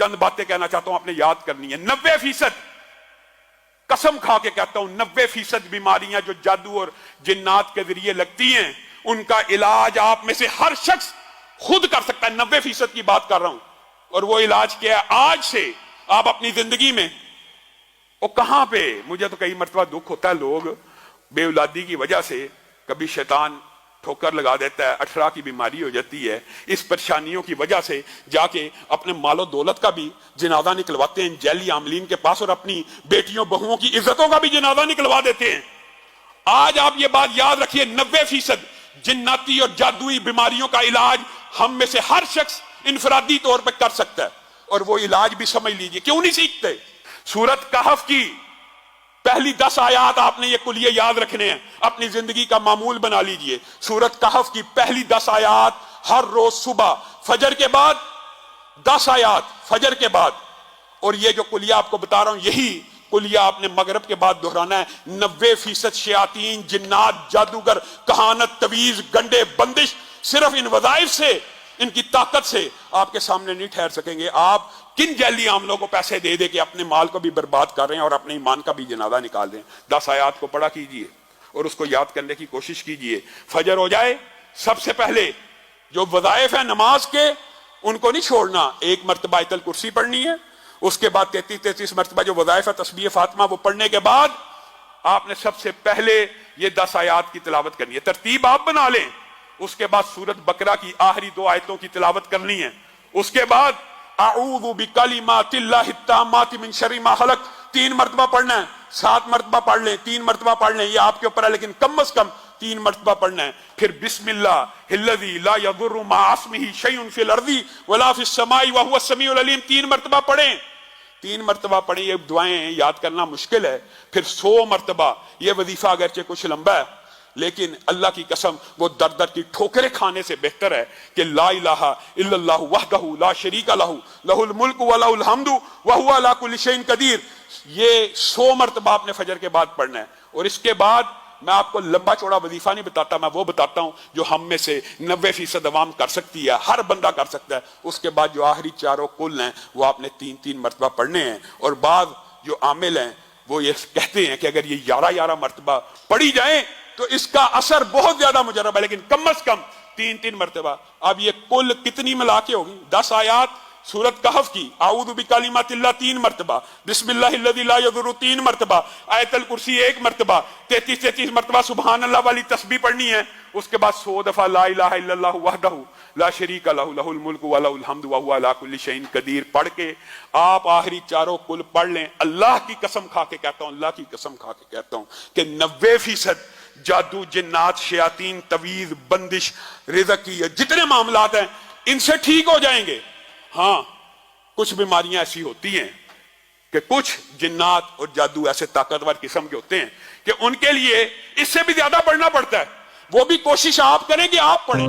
चंद बातें कहना चाहता हूं, आपने याद करनी है। 90% कसम खा के कहता हूं 90% बीमारियां जो जादू और जिन्नात के जरिए लगती हैं, उनका इलाज आप में से हर शख्स खुद कर सकता है। 90% की बात कर रहा हूं। और वो इलाज क्या है? आज से आप अपनी जिंदगी में, वो कहां पे, मुझे तो कई मरतबा दुख होता है, लोग बेऔलादी की वजह से कभी शैतान ठोकर लगा देता है, अठरा की बीमारी हो जाती है, इस परेशानियों की वजह से जाके अपने मालो दौलत का भी जनाजा निकलवाते हैं जैली आमलीन के पास, और अपनी बेटियों बहुओं की इज्जतों का भी जनाजा निकलवा देते हैं। आज आप ये बात याद रखिए, 90% जिन्नाती और जादुई बीमारियों का इलाज हम में से हर शख्स इनफरादी तौर पर कर सकता है। और वो इलाज भी समझ लीजिए, क्यों नहीं सीखते? सूरत कहफ की पहली 10 आयात आपने ये कुलिये याद रखने हैं, अपनी जिंदगी का मामूल बना लीजिए। सूरत कहफ की पहली 10 आयात हर रोज सुबह फजर के बाद 10 आयात फजर के बाद, और ये जो कुलिया आपको बता रहा हूं, यही कुलिया आपने मगरब के बाद दोहराना है। 90% शयातीन, जिन्नात, जादूगर, कहानत, तवीज, गंडे, बंदिश सिर्फ इन वज़ाइफ से, इनकी ताकत से आपके सामने नहीं ठहर सकेंगे। आप किन जैली आमलों को पैसे दे दे के अपने माल को भी बर्बाद कर रहे हैं और अपने ईमान का भी जनाजा निकाल रहे हैं। 10 आयात को पढ़ा कीजिए और उसको याद करने की कोशिश कीजिए। फजर हो जाए, सबसे पहले जो वज़ाइफ है नमाज के, उनको नहीं छोड़ना। 1 मरतबा आयतल कुर्सी पढ़नी है, उसके बाद 33 मरतबा जो वज़ाइफ है तस्बीह फातिमा, वो पढ़ने के बाद आपने सबसे पहले ये 10 आयात की तिलावत करनी है। तरतीब आप बना लें। उसके बाद सूरत बकरा की आखिरी 2 आयतों की तिलावत करनी है। उसके बाद अऊज़ु बिकलिमातिल्लाहि ताम्माति मिन शर्रि मा खलक 3 मरतबा पढ़ना है। 7 मरतबा पढ़ लें, 3 मरतबा पढ़ लें, ये आपके ऊपर है, लेकिन कम से कम 3 मरतबा पढ़ना है। फिर बिस्मिल्लाहिल्लज़ी ला यदुर्रु मा अस्मिही शैउन फिल अर्ज़ि वला फिस समाई व हुवस समीउल अलीम 3 मरतबा पढ़ें। 3 मरतबा पढ़ें। ये दुआएं याद करना मुश्किल है। फिर 100 मरतबा, ये वजीफा अगरचे कुछ लंबा है, लेकिन अल्लाह की कसम वो दर दर की ठोकरें खाने से बेहतर है कि ला इलाहा इल्लल्लाहु वहदहु ला शरीका लहू लहुल मुल्कु व लहुल हम्दु व हुवा अला कुल्लि शैइन कदीर। ये 100 मरतबा आपने फजर के बाद पढ़ना है। और इसके बाद मैं आपको लंबा चौड़ा वजीफा नहीं बताता, मैं वो बताता हूं जो हम में से 90% अवाम कर सकती है, हर बंदा कर सकता है। उसके बाद जो आखिरी 4 कुल हैं वो आपने 3-3 मरतबा पढ़ने हैं। और बाद जो आमिल हैं वो ये कहते हैं कि अगर ये 11-11 मरतबा पढ़ी जाए तो इसका असर बहुत ज्यादा मुजरब है, लेकिन कम से कम 3-3 मरतबा। अब ये कुल कितनी मिला के होगी? 10 आयात सूरत कहफ की, आऊज़ु बिकलिमातिल्लाह 3 मरतबा, बिस्मिल्लाहिल्लज़ी ला यदुर्रु 3 मरतबा, आयतल कुर्सी 1 मरतबा, 33 मरतबा सुभान अल्लाह वाली तस्बीह पढ़नी है। उसके बाद 100 दफा ला इलाहा इल्लल्लाहु वहदहु ला शरीका लहू लहुल मुल्कु व लहुल हम्दु व हुवा अला कुल्लि शैइन कदीर पढ़ के आप आखिरी 4 कुल पढ़ लें। अल्लाह की कसम खा के कहता हूं, अल्लाह की कसम खा के कहता हूं कि 90% जादू, जिन्नात, शयातीन, तवीज, बंदिश, रिज़्क़ की जितने मामलात हैं इनसे ठीक हो जाएंगे। हाँ, कुछ बीमारियां ऐसी होती हैं कि कुछ जिन्नात और जादू ऐसे ताकतवर किस्म के होते हैं कि उनके लिए इससे भी ज्यादा पढ़ना पड़ता है। वो भी कोशिश आप करें कि आप पढ़ें।